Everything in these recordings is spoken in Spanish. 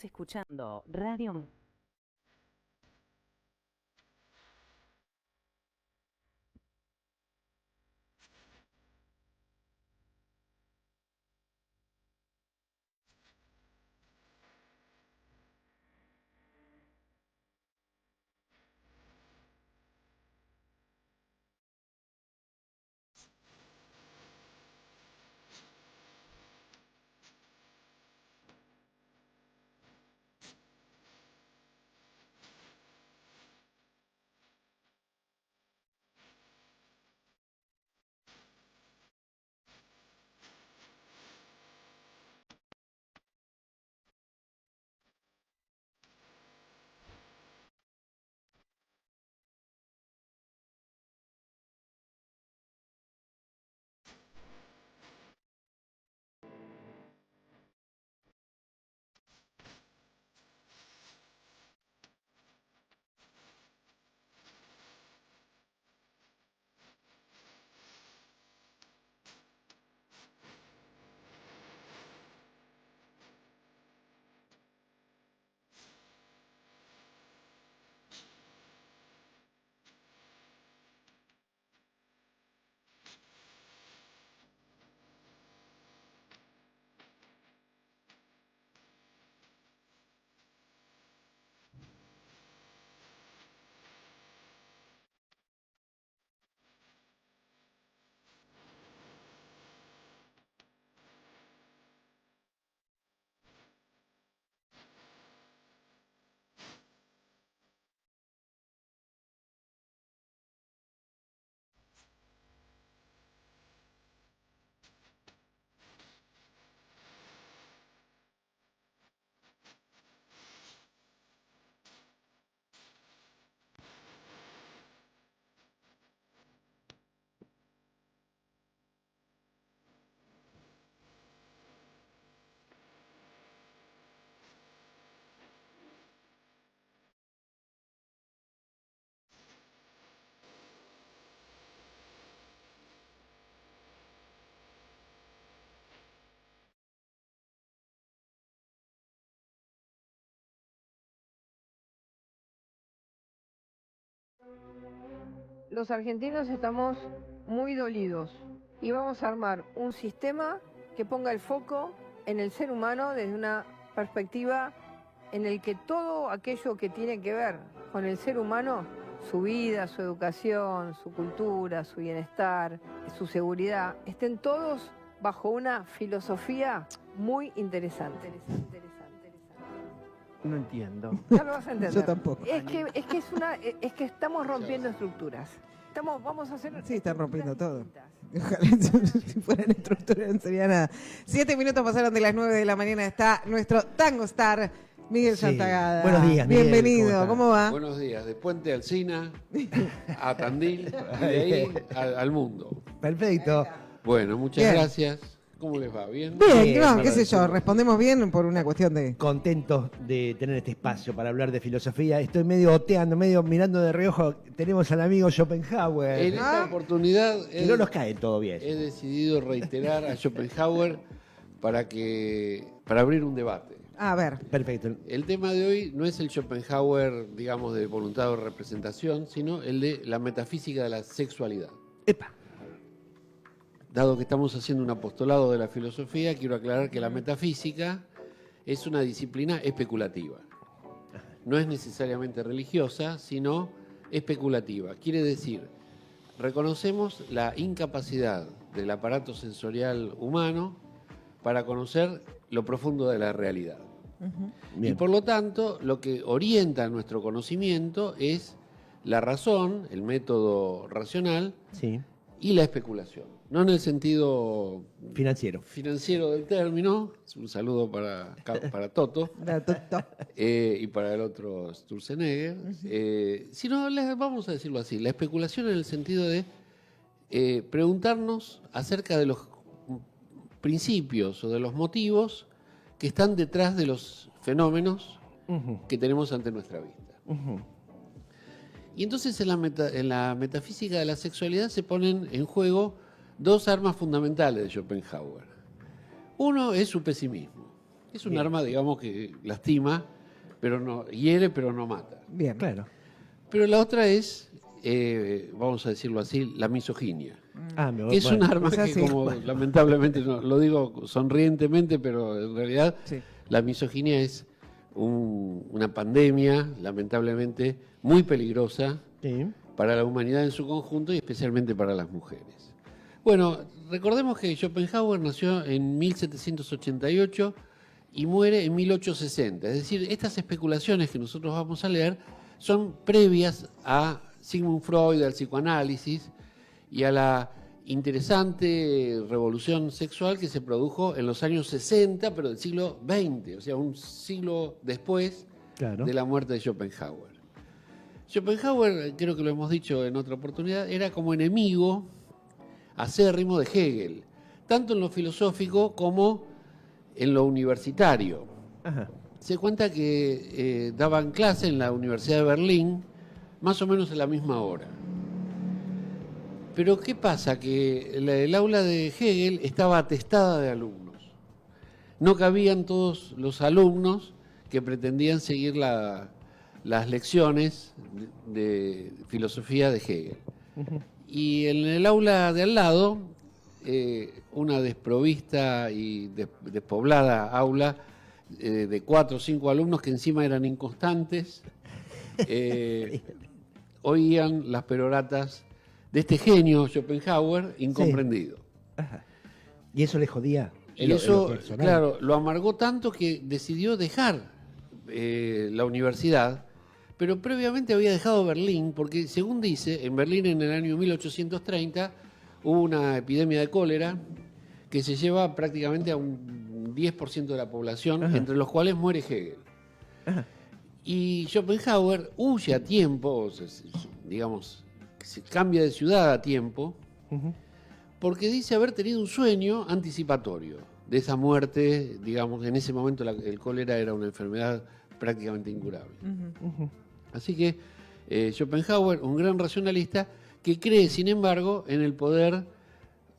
Estás escuchando Radio... Los argentinos estamos muy dolidos y vamos a armar un sistema que ponga el foco en el ser humano desde una perspectiva en el que todo aquello que tiene que ver con el ser humano, su vida, su educación, su cultura, su bienestar, su seguridad, estén todos bajo una filosofía muy interesante. No entiendo. Ya lo vas a entender. Yo tampoco. Es que estamos rompiendo estructuras. Vamos a hacer. Sí, están rompiendo todo. distintas. Ojalá si fueran estructuras no sería nada. 7 minutos pasaron de las 9 de la mañana. Está nuestro Tango Star, Miguel Sí. Santagada. Buenos días, Miguel. Bienvenido. ¿Cómo ¿Cómo va? Buenos días, de Puente Alsina a Tandil y de ahí al mundo. Perfecto. Bueno, muchas Bien. gracias. ¿Cómo les va? ¿Bien? Bien, Bien, no, qué sé agradecido. yo, respondemos bien por una cuestión de... Contentos de tener este espacio para hablar de filosofía. Estoy medio oteando, medio mirando de reojo. Tenemos al amigo Schopenhauer. En esta oportunidad Que no nos cae todo bien. he decidido reiterar a Schopenhauer para abrir un debate. A ver, Perfecto. El tema de hoy no es el Schopenhauer, digamos, de voluntad o representación, sino el de la metafísica de la sexualidad. Epa. Dado que estamos haciendo un apostolado de la filosofía, quiero aclarar que la metafísica es una disciplina especulativa. No es necesariamente religiosa, sino especulativa. Quiere decir, reconocemos la incapacidad del aparato sensorial humano para conocer lo profundo de la realidad. Y Bien. por lo tanto, lo que orienta nuestro conocimiento es la razón, el método racional Sí. y la especulación. No en el sentido Financiero. financiero del término, un saludo para Toto y para el otro Sturzenegger, sino, vamos a decirlo así, la especulación en el sentido de preguntarnos acerca de los principios o de los motivos que están detrás de los fenómenos que tenemos ante nuestra vista. Y entonces en la metafísica de la sexualidad se ponen en juego dos armas fundamentales de Schopenhauer. Uno es su pesimismo. Es un Bien. arma, digamos, que lastima, pero no hiere, pero no mata. Bien. Claro. Pero la otra es, vamos a decirlo así, la misoginia. Que es un bueno. arma O sea, que, sí. como lamentablemente, no, lo digo sonrientemente, pero en realidad Sí. la misoginia es una pandemia, lamentablemente, muy peligrosa Sí. para la humanidad en su conjunto y especialmente para las mujeres. Bueno, recordemos que Schopenhauer nació en 1788 y muere en 1860. Es decir, estas especulaciones que nosotros vamos a leer son previas a Sigmund Freud, al psicoanálisis y a la interesante revolución sexual que se produjo en los años 60, pero del siglo XX, o sea, un siglo después Claro. de la muerte de Schopenhauer. Schopenhauer, creo que lo hemos dicho en otra oportunidad, era como enemigo acérrimo de Hegel, tanto en lo filosófico como en lo universitario. Ajá. Se cuenta que daban clase en la Universidad de Berlín más o menos a la misma hora. Pero ¿qué pasa? Que el aula de Hegel estaba atestada de alumnos. No cabían todos los alumnos que pretendían seguir las lecciones de filosofía de Hegel. Y en el aula de al lado, una desprovista y despoblada aula de 4 o 5 alumnos que encima eran inconstantes, oían las peroratas de este genio Schopenhauer incomprendido. ¿Y eso le jodía? Y eso, claro, lo amargó tanto que decidió dejar la universidad, pero previamente había dejado Berlín, porque según dice, en Berlín en el año 1830 hubo una epidemia de cólera que se lleva prácticamente a un 10% de la población, Ajá. entre los cuales muere Hegel. Ajá. Y Schopenhauer huye a tiempo, digamos, se cambia de ciudad a tiempo, porque dice haber tenido un sueño anticipatorio de esa muerte. Digamos, en ese momento el cólera era una enfermedad prácticamente incurable. Así que Schopenhauer, un gran racionalista, que cree, sin embargo, en el poder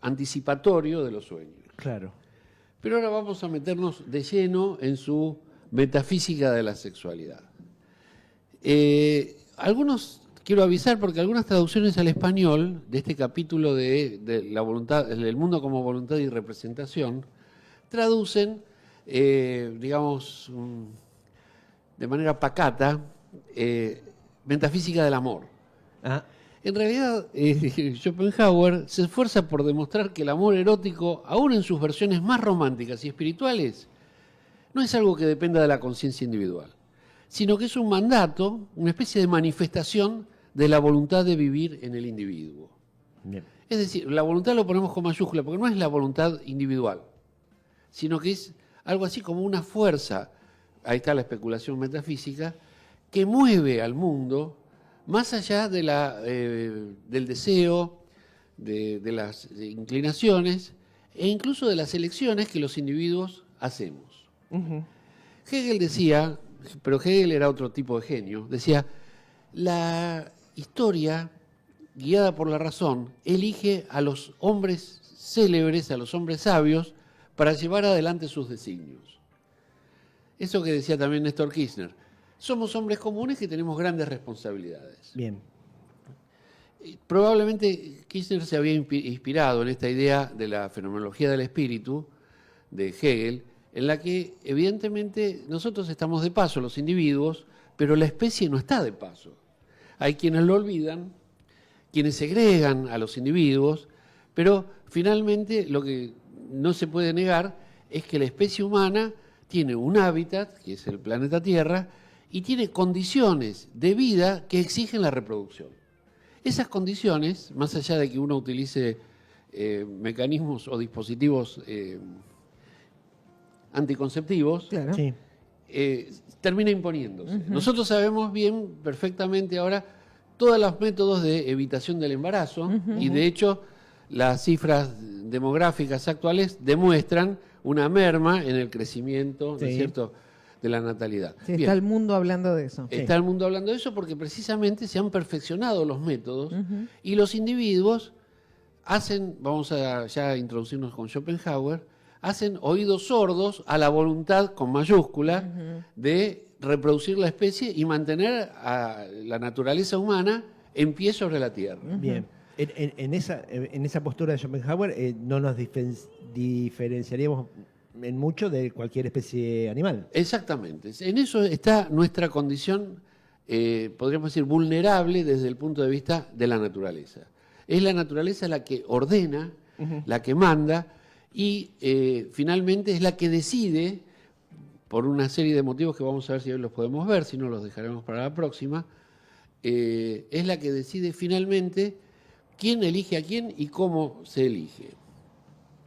anticipatorio de los sueños. Claro. Pero ahora vamos a meternos de lleno en su metafísica de la sexualidad. Quiero avisar porque algunas traducciones al español de este capítulo de la voluntad, el mundo como voluntad y representación, traducen, digamos, de manera pacata, metafísica del amor. Ah, En realidad, Schopenhauer se esfuerza por demostrar que el amor erótico, aún en sus versiones más románticas y espirituales, no es algo que dependa de la conciencia individual, sino que es un mandato, una especie de manifestación de la voluntad de vivir en el individuo. bien. Es decir, la voluntad lo ponemos con mayúscula, porque no es la voluntad individual, sino que es algo así como una fuerza, ahí está la especulación metafísica, que mueve al mundo más allá de del deseo, de las inclinaciones e incluso de las elecciones que los individuos hacemos. Hegel decía, pero Hegel era otro tipo de genio, decía, la historia, guiada por la razón, elige a los hombres célebres, a los hombres sabios, para llevar adelante sus designios. Eso que decía también Néstor Kirchner. Somos hombres comunes que tenemos grandes responsabilidades. Bien. Probablemente Kirchner se había inspirado en esta idea de la fenomenología del espíritu de Hegel, en la que evidentemente nosotros estamos de paso, los individuos, pero la especie no está de paso. Hay quienes lo olvidan, quienes segregan a los individuos, pero finalmente lo que no se puede negar es que la especie humana tiene un hábitat, que es el planeta Tierra, y tiene condiciones de vida que exigen la reproducción. Esas condiciones, más allá de que uno utilice mecanismos o dispositivos anticonceptivos, Claro. Sí. termina imponiéndose. Nosotros sabemos bien, perfectamente ahora, todos los métodos de evitación del embarazo, y de hecho las cifras demográficas actuales demuestran una merma en el crecimiento, ¿no es Sí. cierto?, de la natalidad. Sí, Bien. está el mundo hablando de eso. Está el mundo hablando de eso porque precisamente se han perfeccionado los métodos y los individuos hacen, vamos a ya introducirnos con Schopenhauer, hacen oídos sordos a la voluntad con mayúscula de reproducir la especie y mantener a la naturaleza humana en pie sobre la Tierra. Bien. En esa postura de Schopenhauer no nos diferenciaríamos en mucho de cualquier especie animal. Exactamente. En eso está nuestra condición, podríamos decir, vulnerable desde el punto de vista de la naturaleza. Es la naturaleza la que ordena, la que manda y finalmente es la que decide, por una serie de motivos que vamos a ver si hoy los podemos ver, si no los dejaremos para la próxima, es la que decide finalmente quién elige a quién y cómo se elige.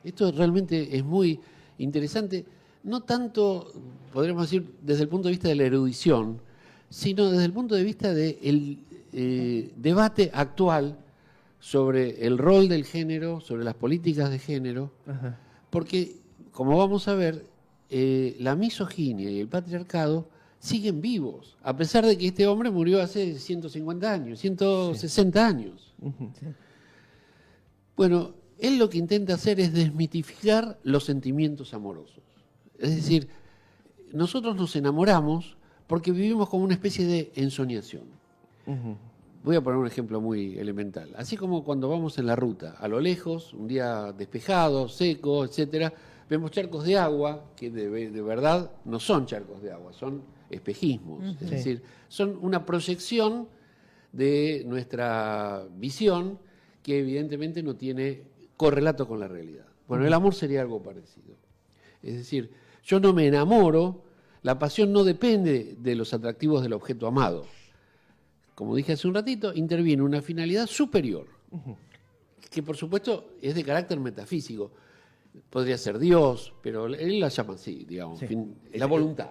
Esto realmente es muy interesante, no tanto, podríamos decir, desde el punto de vista de la erudición, sino desde el punto de vista del debate actual sobre el rol del género, sobre las políticas de género, porque, como vamos a ver, la misoginia y el patriarcado siguen vivos, a pesar de que este hombre murió hace 150 años, 160 años. Bueno, él lo que intenta hacer es desmitificar los sentimientos amorosos. Es decir, nosotros nos enamoramos porque vivimos como una especie de ensoñación. Voy a poner un ejemplo muy elemental. Así como cuando vamos en la ruta, a lo lejos, un día despejado, seco, etcétera, vemos charcos de agua que de verdad no son charcos de agua, son espejismos. Es decir, son una proyección de nuestra visión que evidentemente no tiene correlato con la realidad. Bueno, el amor sería algo parecido. Es decir, yo no me enamoro, la pasión no depende de los atractivos del objeto amado. Como dije hace un ratito, interviene una finalidad superior, que por supuesto es de carácter metafísico. Podría ser Dios, pero él la llama así, digamos, la voluntad.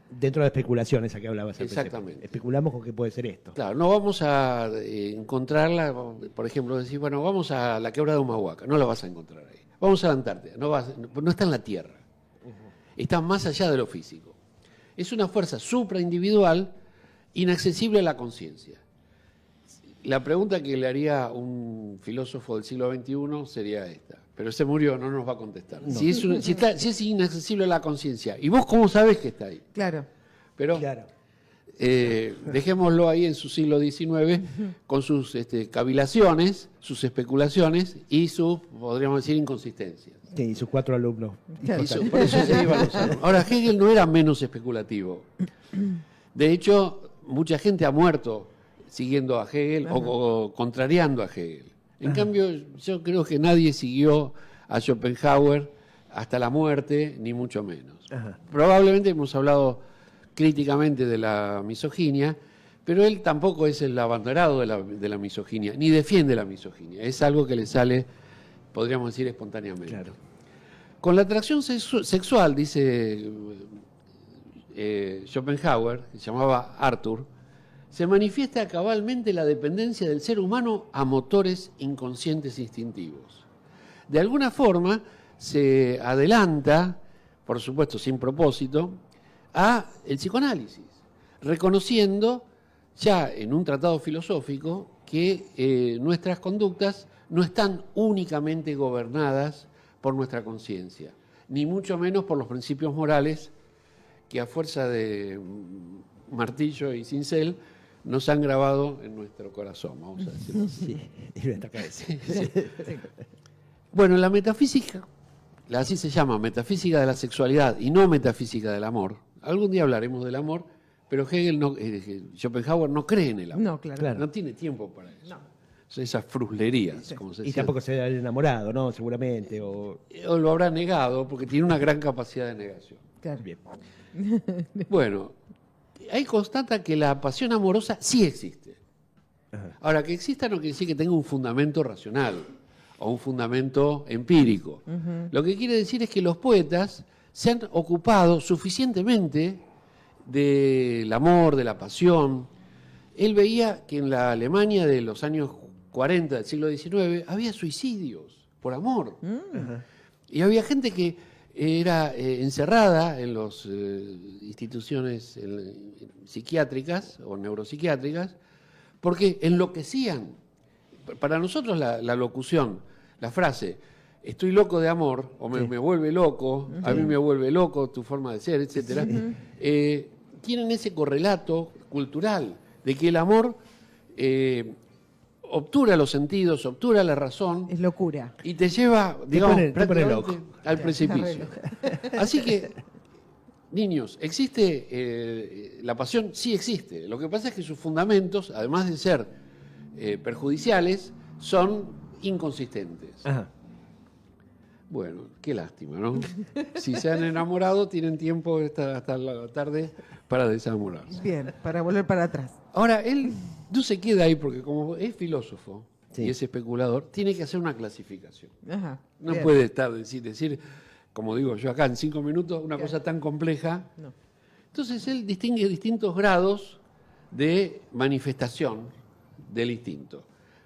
Dentro de la especulación esa que hablabas. Exactamente. Especulamos con qué puede ser esto. Claro, no vamos a encontrarla, por ejemplo, decir, bueno, vamos a la quebrada de Humahuaca, no la vas a encontrar ahí. Vamos a la Antártida, no está en la Tierra, está más allá de lo físico. Es una fuerza supraindividual inaccesible a la conciencia. La pregunta que le haría un filósofo del siglo XXI sería esta, pero se murió, no nos va a contestar. No. Si es inaccesible a la conciencia, ¿y vos cómo sabés que está ahí? Claro. Pero dejémoslo ahí en su siglo XIX con sus cavilaciones, sus especulaciones y sus, podríamos decir, inconsistencias. Sí, y sus 4 alumnos. Claro. Por eso se iban los alumnos. Ahora, Hegel no era menos especulativo. De hecho, mucha gente ha muerto siguiendo a Hegel o contrariando a Hegel. En cambio, yo creo que nadie siguió a Schopenhauer hasta la muerte, ni mucho menos. Probablemente hemos hablado críticamente de la misoginia, pero él tampoco es el abanderado de la misoginia, ni defiende la misoginia. Es algo que le sale, podríamos decir, espontáneamente. Claro. Con la atracción sexual, dice Schopenhauer, que se llamaba Arthur, se manifiesta cabalmente la dependencia del ser humano a motores inconscientes instintivos. De alguna forma se adelanta, por supuesto sin propósito, a el psicoanálisis, reconociendo ya en un tratado filosófico que nuestras conductas no están únicamente gobernadas por nuestra conciencia, ni mucho menos por los principios morales que a fuerza de martillo y cincel nos han grabado en nuestro corazón, vamos a decirlo así. Sí, y nuestra cabeza. Bueno, la metafísica, así se llama, metafísica de la sexualidad y no metafísica del amor. Algún día hablaremos del amor, pero Schopenhauer no cree en el amor. No, claro. No tiene tiempo para eso. Son esas fruslerías, como se Y decía. tampoco se ha enamorado, ¿no? Seguramente. O lo habrá negado porque tiene una gran capacidad de negación. Claro. Bien. Bueno, ahí constata que la pasión amorosa sí existe. Ahora, que exista no quiere decir que tenga un fundamento racional o un fundamento empírico. Lo que quiere decir es que los poetas se han ocupado suficientemente del amor, de la pasión. Él veía que en la Alemania de los años 40 del siglo XIX había suicidios por amor. Y había gente que era encerrada en las instituciones psiquiátricas o neuropsiquiátricas porque enloquecían. Para nosotros la locución, la frase, estoy loco de amor, o me vuelve loco, a mí me vuelve loco tu forma de ser, etcétera, tienen ese correlato cultural de que el amor obtura los sentidos, obtura la razón Es locura. y te lleva, digamos, te pone prácticamente loco. al precipicio. Así que, niños, ¿existe la pasión? Sí existe. Lo que pasa es que sus fundamentos, además de ser perjudiciales, son inconsistentes. Ajá. Bueno, qué lástima, ¿no? Si se han enamorado, tienen tiempo hasta la tarde para desenamorarse. Bien, para volver para atrás. Ahora, él no se queda ahí porque como es filósofo Sí. y es especulador, tiene que hacer una clasificación. Ajá. No bien. puede estar decir, como digo yo acá, en 5 minutos, una cosa tan compleja. No. Entonces él distingue distintos grados de manifestación del instinto.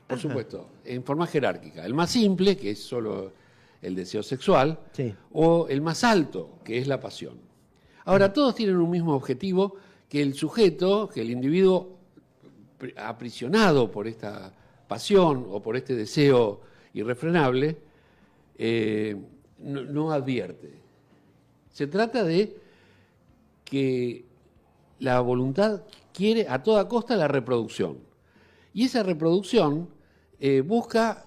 Por supuesto, en forma jerárquica. El más simple, que es solo el deseo sexual, Sí. o el más alto, que es la pasión. Ahora, todos tienen un mismo objetivo, que el sujeto, que el individuo aprisionado por esta pasión o por este deseo irrefrenable, no advierte. Se trata de que la voluntad quiere a toda costa la reproducción. Y esa reproducción busca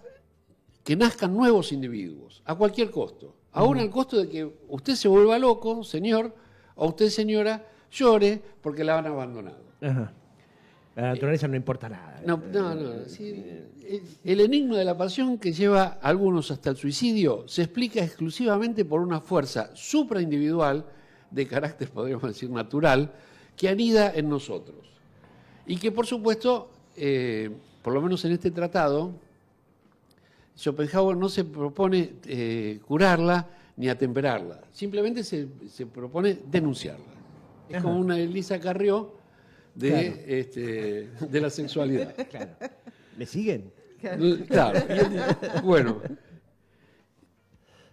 que nazcan nuevos individuos, a cualquier costo. Aún al costo de que usted se vuelva loco, señor, o usted, señora, llore porque la han abandonado. Ajá. A la naturaleza no importa nada. No. Sí, el enigma de la pasión que lleva a algunos hasta el suicidio se explica exclusivamente por una fuerza supraindividual, de carácter, podríamos decir, natural, que anida en nosotros. Y que, por supuesto, por lo menos en este tratado, Schopenhauer no se propone curarla ni atemperarla, simplemente se propone denunciarla. Es como una Elisa Carrió de la sexualidad. Claro. ¿Me siguen? Claro. Bueno,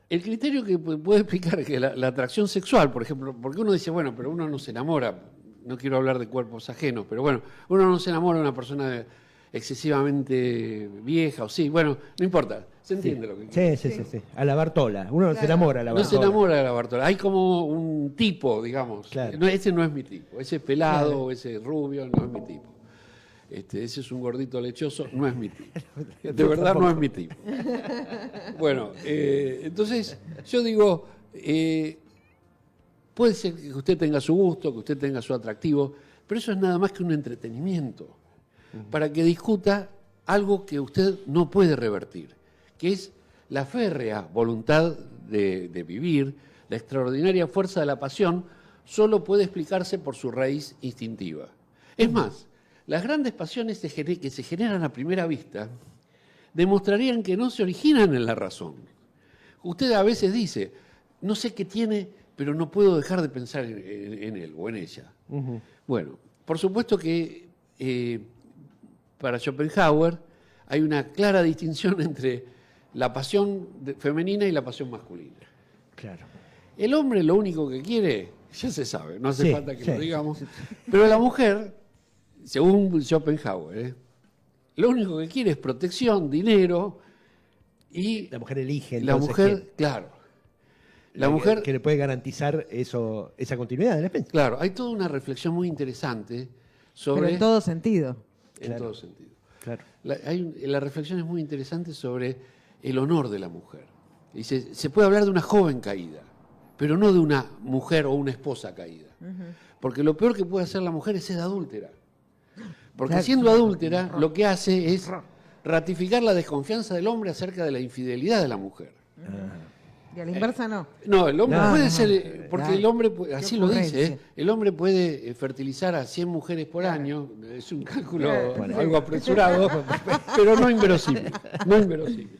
el criterio que puede explicar que la atracción sexual, por ejemplo, porque uno dice, bueno, pero uno no se enamora, no quiero hablar de cuerpos ajenos, pero bueno, uno no se enamora de una persona excesivamente vieja o sí, bueno, no importa, se entiende lo que quiero. Sí. A la Bartola. Uno no se enamora a la No Bartola. se enamora de la Bartola. Hay como un tipo, digamos. Claro. No, ese no es mi tipo. Ese pelado o ese rubio no es mi tipo. Ese es un gordito lechoso, no es mi tipo. De verdad no es mi tipo. Bueno, entonces yo digo, puede ser que usted tenga su gusto, que usted tenga su atractivo, pero eso es nada más que un entretenimiento para que discuta algo que usted no puede revertir, que es la férrea voluntad de vivir, la extraordinaria fuerza de la pasión, solo puede explicarse por su raíz instintiva. Es más, las grandes pasiones que se generan a primera vista demostrarían que no se originan en la razón. Usted a veces dice, no sé qué tiene, pero no puedo dejar de pensar en él o en ella. Bueno, por supuesto que para Schopenhauer hay una clara distinción entre la pasión femenina y la pasión masculina. Claro. El hombre lo único que quiere, ya se sabe, no hace Sí, falta que sí. lo digamos, pero la mujer, según Schopenhauer, lo único que quiere es protección, dinero y La mujer elige. la entonces, mujer, claro, la que mujer, le puede garantizar esa continuidad de la especie. claro, hay toda una reflexión muy interesante sobre, Pero en todo sentido. en Claro. todo sentido. Claro. La reflexión es muy interesante sobre el honor de la mujer. Dice, se puede hablar de una joven caída, pero no de una mujer o una esposa caída. Porque lo peor que puede hacer la mujer es ser adúltera. Porque Claro. siendo adúltera, lo que hace es ratificar la desconfianza del hombre acerca de la infidelidad de la mujer. Y a la inversa no. No, el hombre No, puede no, ser, porque claro. el hombre, Qué así lo dice, ocurrencia. el hombre puede fertilizar a 100 mujeres por año, es un cálculo Bueno. algo apresurado, pero no inverosímil, no inverosímil.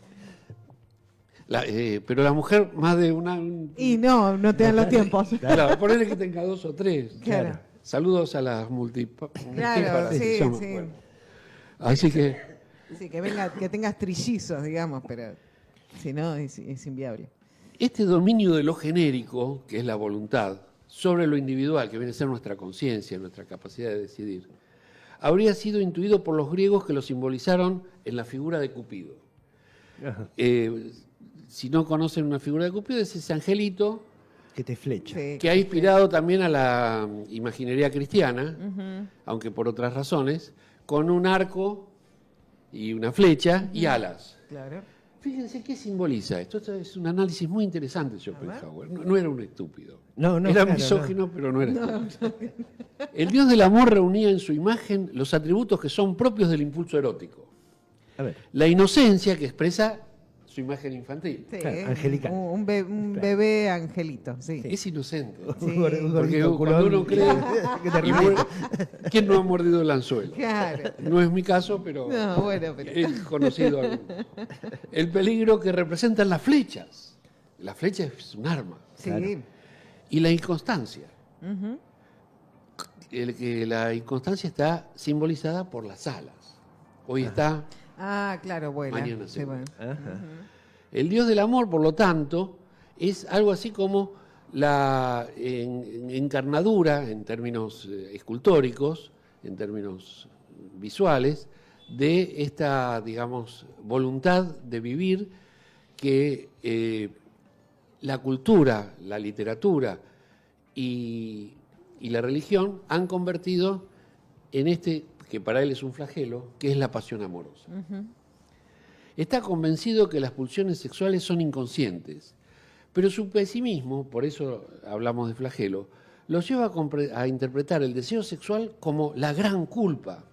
Pero la mujer más de una... Y no te dan los tiempos. Claro, ponele que tenga 2 o 3. Claro. Saludos a las Claro, sí, llama. sí. Bueno. Así que... Sí, que tengas trillizos, digamos, pero si no, es inviable. Este dominio de lo genérico, que es la voluntad, sobre lo individual, que viene a ser nuestra conciencia, nuestra capacidad de decidir, habría sido intuido por los griegos que lo simbolizaron en la figura de Cupido. Ajá. si no conocen una figura de Cupido, es ese angelito Que te flecha. Sí. que ha inspirado también a la imaginería cristiana, aunque por otras razones, con un arco y una flecha y alas. Claro. Fíjense qué simboliza esto. Esto es un análisis muy interesante de Schopenhauer. No era un estúpido. No, Era claro, misógino, pero no era estúpido. El dios del amor reunía en su imagen los atributos que son propios del impulso erótico. A ver. La inocencia, que expresa su imagen infantil. Sí, Claro, angelical. Un bebé angelito, sí. Es inocente. Un Porque gordito cuando culón uno cree... que te y ríe. muerde- ¿Quién no ha mordido el anzuelo? Claro. No es mi caso, pero No, bueno, pero... es conocido. El peligro que representan las flechas. La flecha es un arma. Sí. Claro. Y la inconstancia. Ujú. Que la inconstancia está simbolizada por las alas. Hoy está Ah, claro, bueno. Mañana Sí, seguro. bueno. Ajá. el dios del amor, por lo tanto, es algo así como la encarnadura, en términos escultóricos, en términos visuales, de esta, digamos, voluntad de vivir que la cultura, la literatura y la religión han convertido en este, que para él es un flagelo, que es la pasión amorosa. Está convencido que las pulsiones sexuales son inconscientes, pero su pesimismo, por eso hablamos de flagelo, lo lleva a interpretar el deseo sexual como la gran culpa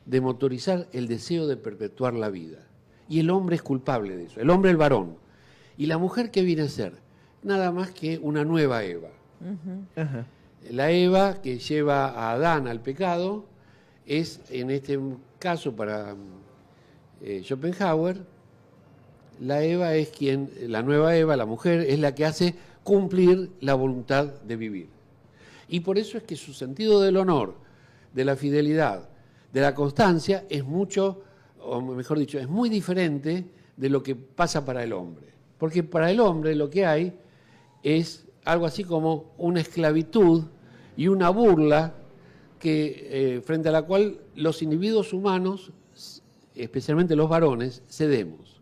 de motorizar el deseo de perpetuar la vida. Y el hombre es culpable de eso, el hombre el varón. ¿Y la mujer qué viene a ser? Nada más que una nueva Eva. Ajá. La Eva que lleva a Adán al pecado es, en este caso para Schopenhauer, la Eva es quien, la nueva Eva, la mujer, es la que hace cumplir la voluntad de vivir. Y por eso es que su sentido del honor, de la fidelidad, de la constancia, es mucho, o mejor dicho, es muy diferente de lo que pasa para el hombre. Porque para el hombre lo que hay es algo así como una esclavitud y una burla que, frente a la cual los individuos humanos, especialmente los varones, cedemos.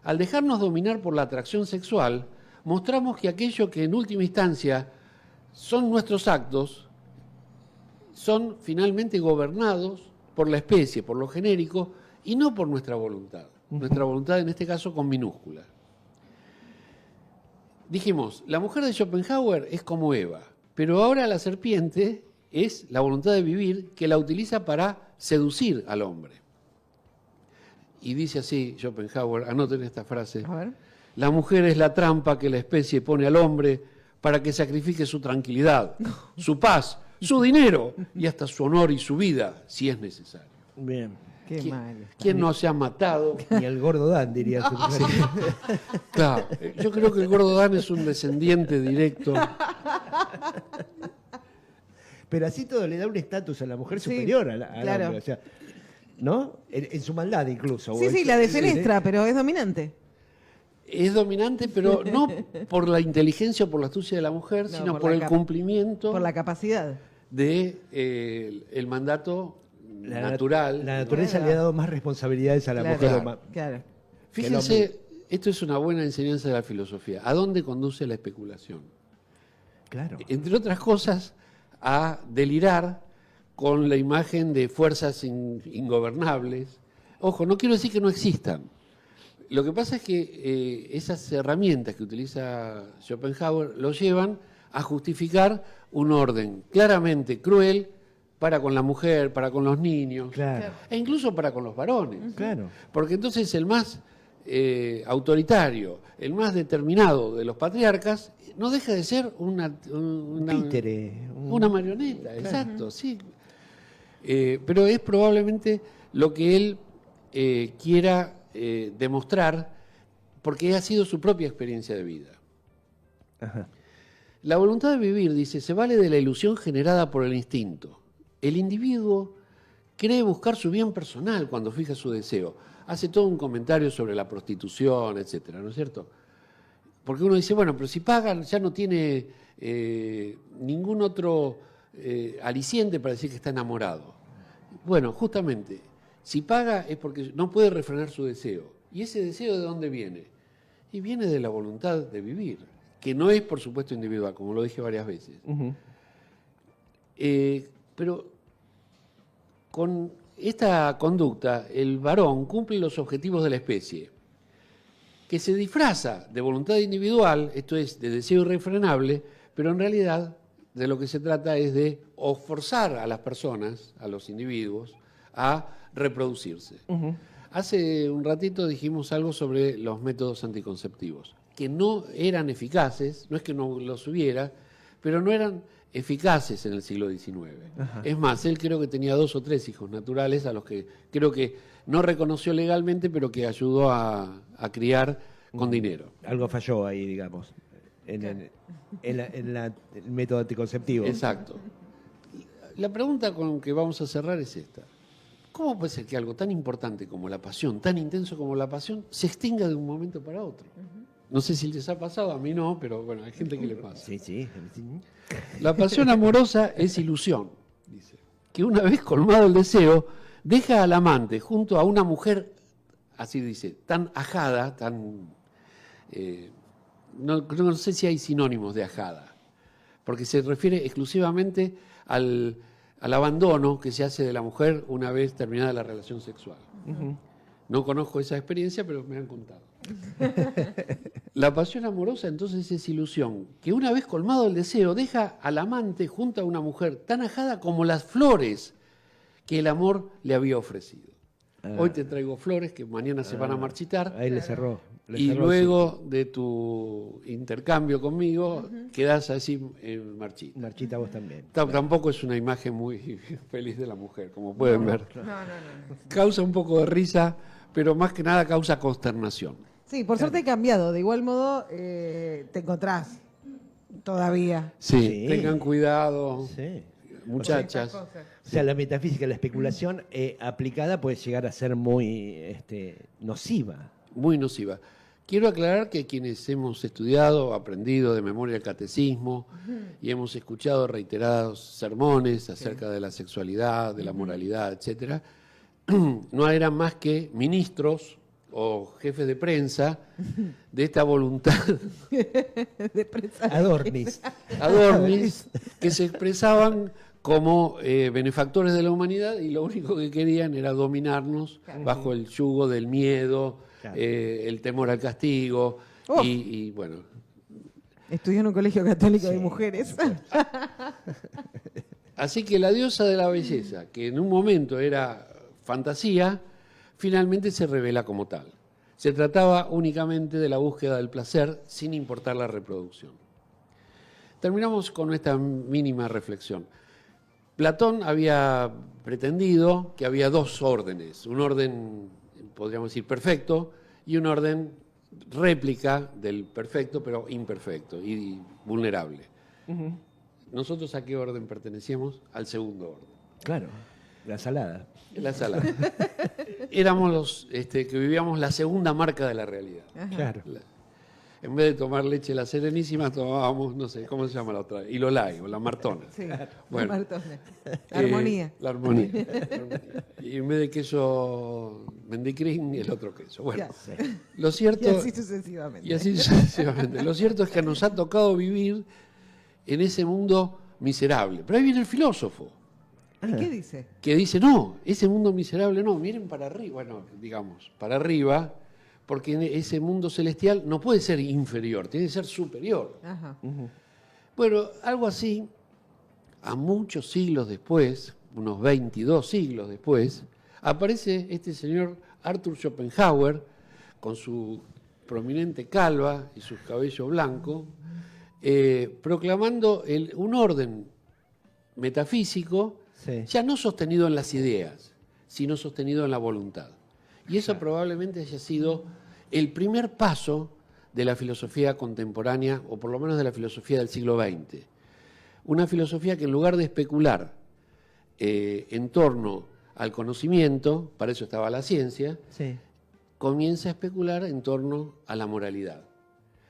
Al dejarnos dominar por la atracción sexual, mostramos que aquello que en última instancia son nuestros actos, son finalmente gobernados por la especie, por lo genérico, y no por nuestra voluntad. Nuestra voluntad en este caso con minúscula. Dijimos, la mujer de Schopenhauer es como Eva, pero ahora la serpiente es la voluntad de vivir que la utiliza para seducir al hombre. Y dice así Schopenhauer, anoten esta frase, A ver. la mujer es la trampa que la especie pone al hombre para que sacrifique su tranquilidad, su paz, su dinero y hasta su honor y su vida, si es necesario. Bien. Qué mal. ¿Quién no se ha matado? Ni el gordo Dan, diría su mujer. Claro, yo creo que el gordo Dan es un descendiente directo. Pero así todo le da un estatus a la mujer Sí, superior al claro. hombre. O sea, ¿no? En su maldad incluso. Sí, sí, la defenestra, pero es dominante. Es dominante, pero no por la inteligencia o por la astucia de la mujer, No, sino por por la el cap- cumplimiento Por la capacidad. de el mandato natural. La naturaleza Claro. le ha dado más responsabilidades a la Claro, mujer. Claro. más- Claro. Fíjense, esto es una buena enseñanza de la filosofía. ¿A dónde conduce la especulación? Claro. Entre otras cosas, a delirar con la imagen de fuerzas ingobernables. Ojo, no quiero decir que no existan. Lo que pasa es que esas herramientas que utiliza Schopenhauer lo llevan a justificar un orden claramente cruel para con la mujer, para con los niños, Claro. e incluso para con los varones. Claro. Porque entonces el más autoritario, el más determinado de los patriarcas, no deja de ser una Títere. una marioneta, exacto, sí. Pero es probablemente lo que él quiera demostrar, porque ha sido su propia experiencia de vida. Ajá. La voluntad de vivir, dice, se vale de la ilusión generada por el instinto. El individuo cree buscar su bien personal cuando fija su deseo. Hace todo un comentario sobre la prostitución, etcétera, ¿no es cierto? Porque uno dice, bueno, pero si pagan ya no tiene ningún otro aliciente para decir que está enamorado. Bueno, justamente, si paga es porque no puede refrenar su deseo. ¿Y ese deseo de dónde viene? Y viene de la voluntad de vivir, que no es, por supuesto, individual, como lo dije varias veces. Ujú. Pero con esta conducta, el varón cumple los objetivos de la especie, que se disfraza de voluntad individual, esto es, de deseo irrefrenable, pero en realidad de lo que se trata es de o forzar a las personas, a los individuos, a reproducirse. Ujú. Hace un ratito dijimos algo sobre los métodos anticonceptivos, que no eran eficaces, no es que no los hubiera, pero no eran eficaces en el siglo XIX. Ajá. Es más, él creo que tenía 2 o 3 hijos naturales a los que creo que no reconoció legalmente, pero que ayudó a criar con dinero. Algo falló ahí, digamos, el método anticonceptivo. Exacto. La pregunta con que vamos a cerrar es esta. ¿Cómo puede ser que algo tan importante como la pasión, tan intenso como la pasión, se extinga de un momento para otro? No sé si les ha pasado, a mí no, pero bueno, hay gente que le pasa. Sí, sí. La pasión amorosa es ilusión, dice, que una vez colmado el deseo, deja al amante junto a una mujer, así dice, tan ajada, tan... no sé si hay sinónimos de ajada, porque se refiere exclusivamente al abandono que se hace de la mujer una vez terminada la relación sexual. No conozco esa experiencia, pero me han contado. La pasión amorosa entonces es ilusión, que una vez colmado el deseo deja al amante junto a una mujer tan ajada como las flores que el amor le había ofrecido. Hoy te traigo flores que mañana se van a marchitar. Ahí le cerró. Y luego de tu intercambio conmigo, quedás así marchita. Marchita, vos también. Tampoco es una imagen muy feliz de la mujer, como pueden ver. No. Causa un poco de risa, pero más que nada causa consternación. Sí, por suerte he cambiado. De igual modo, te encontrás todavía. Sí, Sí. tengan cuidado, Sí. muchachas. O sea, la metafísica, la especulación aplicada puede llegar a ser muy nociva. Muy nociva. Quiero aclarar que quienes hemos estudiado, aprendido de memoria el catecismo y hemos escuchado reiterados sermones acerca de la sexualidad, de la moralidad, etcétera, no eran más que ministros o jefes de prensa de esta voluntad Adornis. adornis que se expresaban como benefactores de la humanidad y lo único que querían era dominarnos bajo el yugo del miedo, Claro. el temor al castigo Oh. y bueno, Estudió en un colegio católico de mujeres. así que la diosa de la belleza, que en un momento era fantasía, finalmente se revela como tal. Se trataba únicamente de la búsqueda del placer sin importar la reproducción. Terminamos con esta mínima reflexión. Platón había pretendido que había 2 órdenes, un orden, podríamos decir, perfecto y un orden réplica del perfecto, pero imperfecto y vulnerable. ¿Nosotros a qué orden pertenecíamos? Al segundo orden. Claro, la salada. La sala. Éramos los que vivíamos la segunda marca de la realidad. Claro. En vez de tomar leche La Serenísima, tomábamos, no sé, ¿cómo se llama la otra? Ilolai o la Martona. Sí, Bueno. Martone. La armonía. La armonía. Y en vez de queso mendicrín, el otro queso. Bueno, Ya. lo cierto... Y así sucesivamente. Y así sucesivamente. Lo cierto es que nos ha tocado vivir en ese mundo miserable. Pero ahí viene el filósofo, ¿Y qué dice? que dice, no, ese mundo miserable no, miren para arriba. Bueno, digamos, para arriba, porque ese mundo celestial no puede ser inferior, tiene que ser superior. Ajá. Bueno, algo así, a muchos siglos después, unos 22 siglos después, aparece este señor Arthur Schopenhauer con su prominente calva y su cabello blanco, proclamando un orden metafísico Sí. ya no sostenido en las ideas, sino sostenido en la voluntad. Y eso probablemente haya sido el primer paso de la filosofía contemporánea, o por lo menos de la filosofía del siglo XX. Una filosofía que en lugar de especular en torno al conocimiento, para eso estaba la ciencia, Sí. comienza a especular en torno a la moralidad,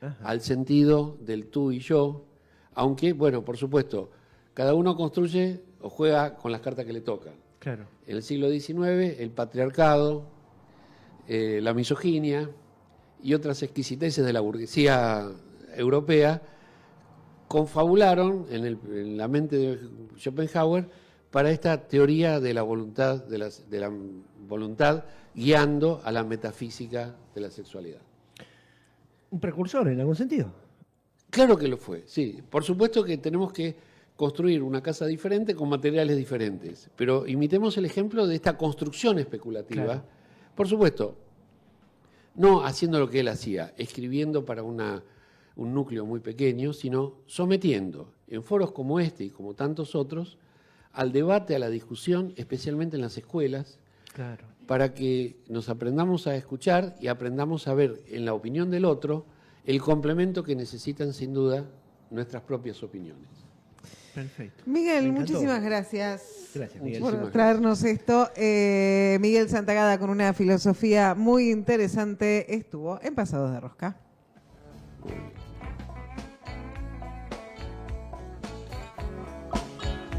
Ajá. al sentido del tú y yo, aunque, bueno, por supuesto, cada uno construye o juega con las cartas que le tocan. Claro. En el siglo XIX, el patriarcado, la misoginia y otras exquisiteces de la burguesía europea confabularon en la mente de Schopenhauer para esta teoría de la voluntad, de la voluntad guiando a la metafísica de la sexualidad. Un precursor en algún sentido. Claro que lo fue, sí. Por supuesto que tenemos que construir una casa diferente con materiales diferentes, pero imitemos el ejemplo de esta construcción especulativa. Claro. Por supuesto, no haciendo lo que él hacía, escribiendo para un núcleo muy pequeño, sino sometiendo en foros como este y como tantos otros al debate, a la discusión, especialmente en las escuelas, Claro. para que nos aprendamos a escuchar y aprendamos a ver en la opinión del otro el complemento que necesitan sin duda nuestras propias opiniones. Perfecto. Miguel, Me encantó. muchísimas gracias. Gracias, Miguel. Por Muchísimas traernos esto. Miguel Santagada, con una filosofía muy interesante, estuvo en Pasados de Rosca.